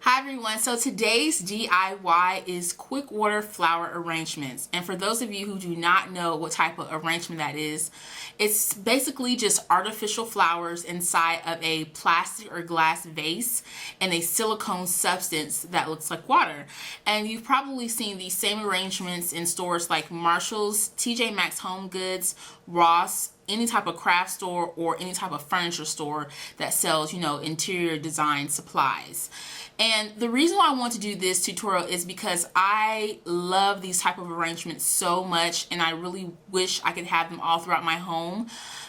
Hi everyone, so today's DIY is quick water flower arrangements. And for those of you who do not know what type of arrangement that is, it's basically just artificial flowers inside of a plastic or glass vase and a silicone substance that looks like water. And you've probably seen these same arrangements in stores like Marshall's, TJ Maxx Home Goods, Ross, any type of craft store or any type of furniture store that sells, interior design supplies. And the reason why I want to do this tutorial is because I love these type of arrangements so much, and I really wish I could have them all throughout my home,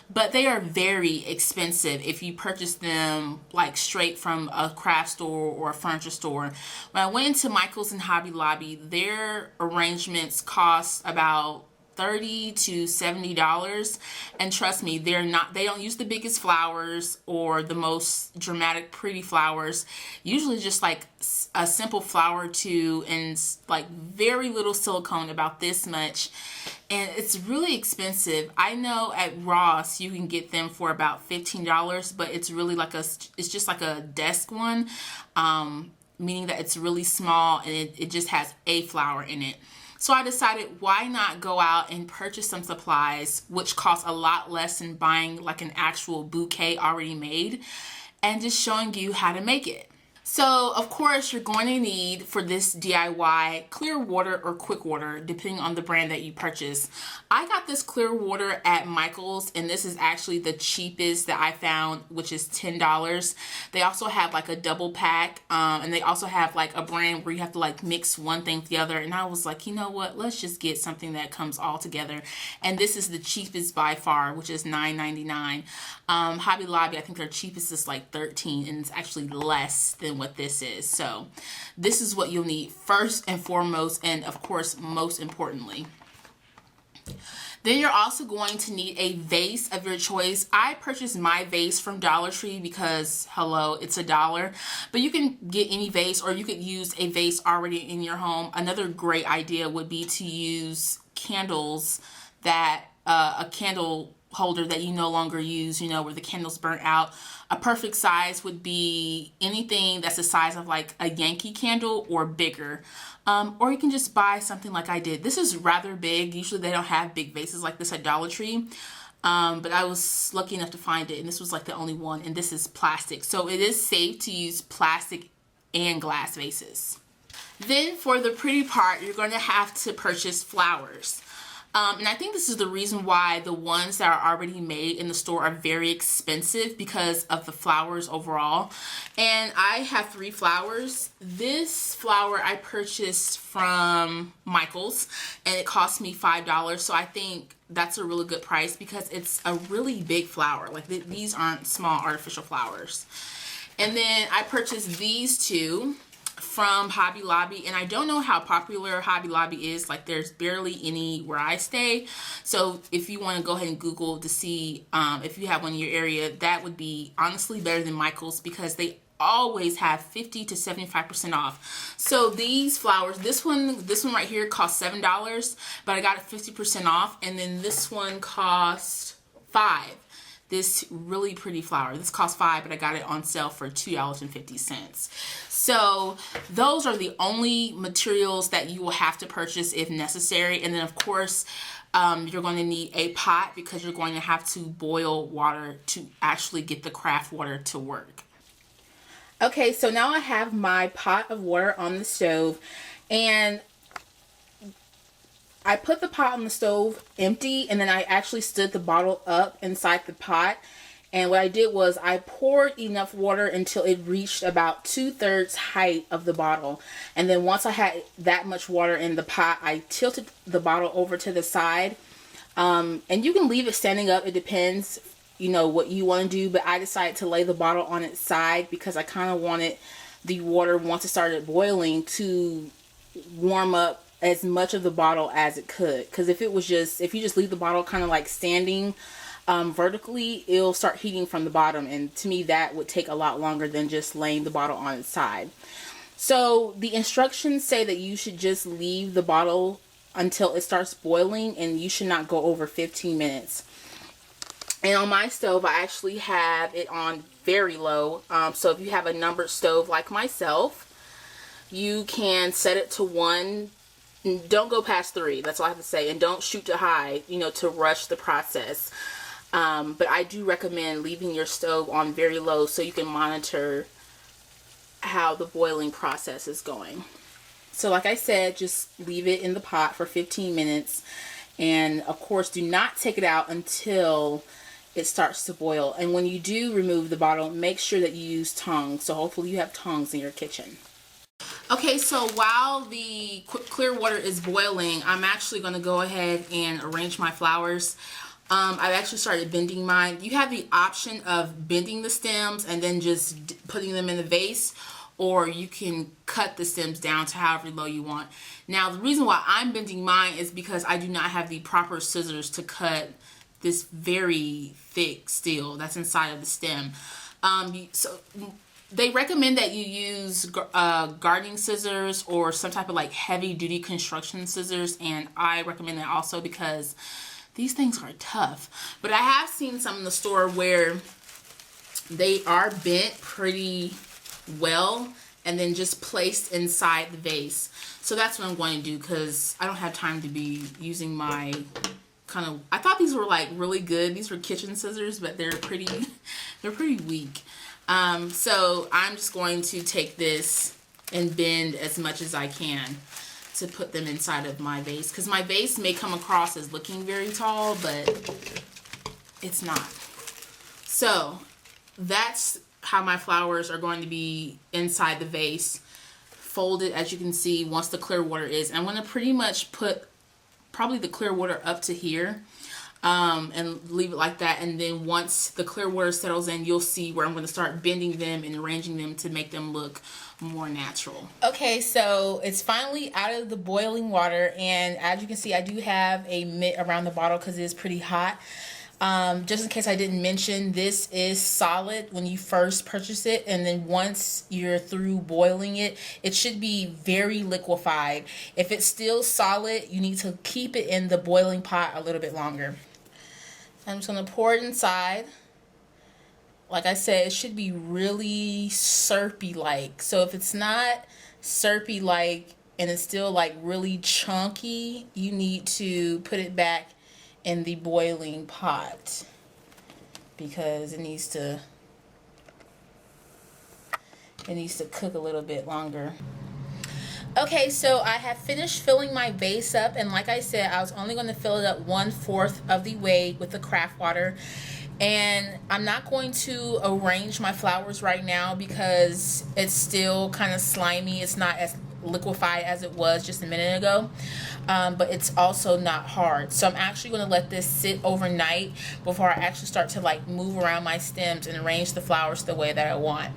but they are very expensive if you purchase them like straight from a craft store or a furniture store. When I went into Michael's and Hobby Lobby, their arrangements cost about $30 to $70, and trust me, they don't use the biggest flowers or the most dramatic pretty flowers. Usually just like a simple flower or two and like very little silicone, about this much, and it's really expensive. I know at Ross you can get them for about $15, but it's really like it's just like a desk one, meaning that it's really small and it just has a flower in it. So I decided, why not go out and purchase some supplies, which cost a lot less than buying like an actual bouquet already made, and just showing you how to make it. So of course you're going to need, for this DIY, clear water or quick water, depending on the brand that you purchase. I got this clear water at Michael's, and this is actually the cheapest that I found, which is $10. They also have like a double pack, and they also have like a brand where you have to like mix one thing with the other, and I was like, you know what, let's just get something that comes all together. And this is the cheapest by far, which is $9.99. Hobby Lobby, I think their cheapest is like $13, and it's actually less than what this is. So this is what you'll need first and foremost, and of course most importantly. Then you're also going to need a vase of your choice. I purchased my vase from Dollar Tree because, hello, it's $1. But you can get any vase, or you could use a vase already in your home. Another great idea would be to use candles that, a candle holder that you no longer use, where the candles burnt out. A perfect size would be anything that's the size of like a Yankee candle or bigger. Or you can just buy something like I did. This is rather big. Usually they don't have big vases like this at Dollar Tree. But I was lucky enough to find it, and this was like the only one, and this is plastic. So it is safe to use plastic and glass vases. Then for the pretty part, you're going to have to purchase flowers. And I think this is the reason why the ones that are already made in the store are very expensive, because of the flowers overall. And I have 3 flowers. This flower I purchased from Michael's, and it cost me $5. So I think that's a really good price because it's a really big flower. Like these aren't small artificial flowers. And then I purchased these 2 from Hobby Lobby, and I don't know how popular Hobby Lobby is. Like there's barely any where I stay, so if you want to go ahead and Google to see if you have one in your area, that would be honestly better than Michael's, because they always have 50 to 75% off. So these flowers, this one right here cost $7, but I got it 50% off, and then this one cost $5. This really pretty flower, this cost $5, but I got it on sale for $2.50. So those are the only materials that you will have to purchase if necessary. And then of course, you're going to need a pot, because you're going to have to boil water to actually get the craft water to work. Okay, so now I have my pot of water on the stove, and I put the pot on the stove empty, and then I actually stood the bottle up inside the pot. And what I did was I poured enough water until it reached about 2/3 height of the bottle. And then once I had that much water in the pot, I tilted the bottle over to the side. And you can leave it standing up. It depends, what you want to do. But I decided to lay the bottle on its side because I kind of wanted the water, once it started boiling, to warm up as much of the bottle as it could. Because if you just leave the bottle kind of like standing vertically, it'll start heating from the bottom, and to me that would take a lot longer than just laying the bottle on its side. So the instructions say that you should just leave the bottle until it starts boiling, and you should not go over 15 minutes. And on my stove, I actually have it on very low. So if you have a numbered stove like myself, you can set it to 1. Don't go past 3. That's all I have to say. And don't shoot to high, you know, to rush the process. But I do recommend leaving your stove on very low so you can monitor how the boiling process is going. So like I said, just leave it in the pot for 15 minutes. And of course, do not take it out until it starts to boil. And when you do remove the bottle, make sure that you use tongs. So hopefully you have tongs in your kitchen. Okay, so while the clear water is boiling, I'm actually going to go ahead and arrange my flowers. I've actually started bending mine. You have the option of bending the stems and then just putting them in the vase, or you can cut the stems down to however low you want. Now, the reason why I'm bending mine is because I do not have the proper scissors to cut this very thick steel that's inside of the stem. So they recommend that you use gardening scissors or some type of like heavy duty construction scissors, and I recommend that also because these things are tough. But I have seen some in the store where they are bent pretty well and then just placed inside the vase. So that's what I'm going to do because I don't have time to be using my I thought these were like really good. These were kitchen scissors, but they're pretty weak. So I'm just going to take this and bend as much as I can to put them inside of my vase, because my vase may come across as looking very tall, but it's not. So that's how my flowers are going to be inside the vase, folded, as you can see, once the clear water is. I'm going to pretty much put probably the clear water up to here, and leave it like that. And then once the clear water settles in, you'll see where I'm going to start bending them and arranging them to make them look more natural. Okay, so it's finally out of the boiling water, and as you can see, I do have a mitt around the bottle because it is pretty hot. Just in case I didn't mention, this is solid when you first purchase it, and then once you're through boiling it, it should be very liquefied. If it's still solid, you need to keep it in the boiling pot a little bit longer. I'm just going to pour it inside. Like I said, it should be really syrupy-like. So if it's not syrupy-like and it's still like really chunky, you need to put it back in the boiling pot because it needs to cook a little bit longer. Okay, so I have finished filling my vase up, and like I said, I was only going to fill it up 1/4 of the way with the craft water. And I'm not going to arrange my flowers right now because it's still kind of slimy. It's not as liquefied as it was just a minute ago, but it's also not hard. So I'm actually going to let this sit overnight before I actually start to like move around my stems and arrange the flowers the way that I want.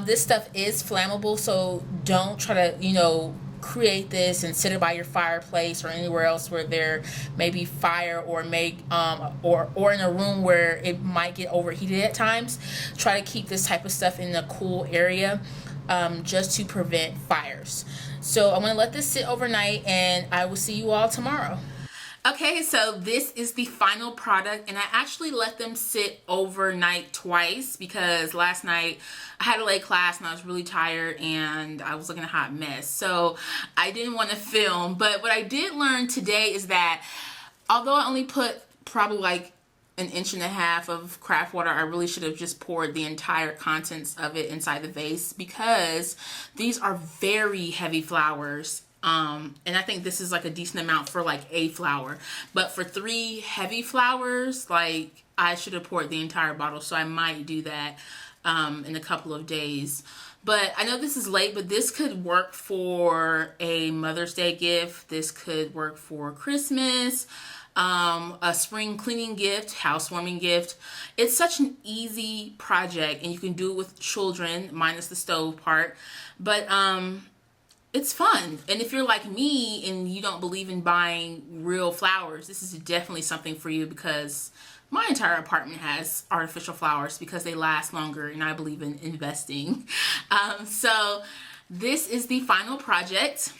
This stuff is flammable, so don't try to, create this and sit it by your fireplace or anywhere else where there may be fire, or or in a room where it might get overheated at times. Try to keep this type of stuff in a cool area, just to prevent fires. So I'm going to let this sit overnight, and I will see you all tomorrow. Okay, so this is the final product, and I actually let them sit overnight twice because last night I had a late class and I was really tired and I was looking a hot mess. So I didn't want to film, but what I did learn today is that although I only put probably like 1.5 inches of craft water, I really should have just poured the entire contents of it inside the vase because these are very heavy flowers. And I think this is like a decent amount for like a flower, but for 3 heavy flowers, like I should have poured the entire bottle. So I might do that in a couple of days. But I know this is late, but this could work for a Mother's Day gift. This could work for Christmas, a spring cleaning gift, housewarming gift. It's such an easy project, and you can do it with children, minus the stove part. But it's fun. And if you're like me and you don't believe in buying real flowers, this is definitely something for you because my entire apartment has artificial flowers because they last longer, and I believe in investing. So this is the final project.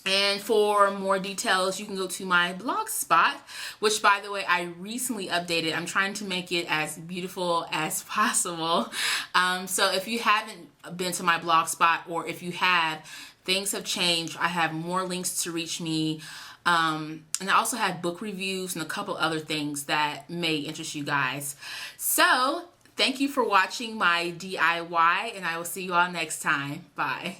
And for more details, you can go to my blog spot, which, by the way, I recently updated. I'm trying to make it as beautiful as possible. So if you haven't been to my blog spot, or if you have, things have changed. I have more links to reach me. And I also have book reviews and a couple other things that may interest you guys. So thank you for watching my DIY, and I will see you all next time. Bye.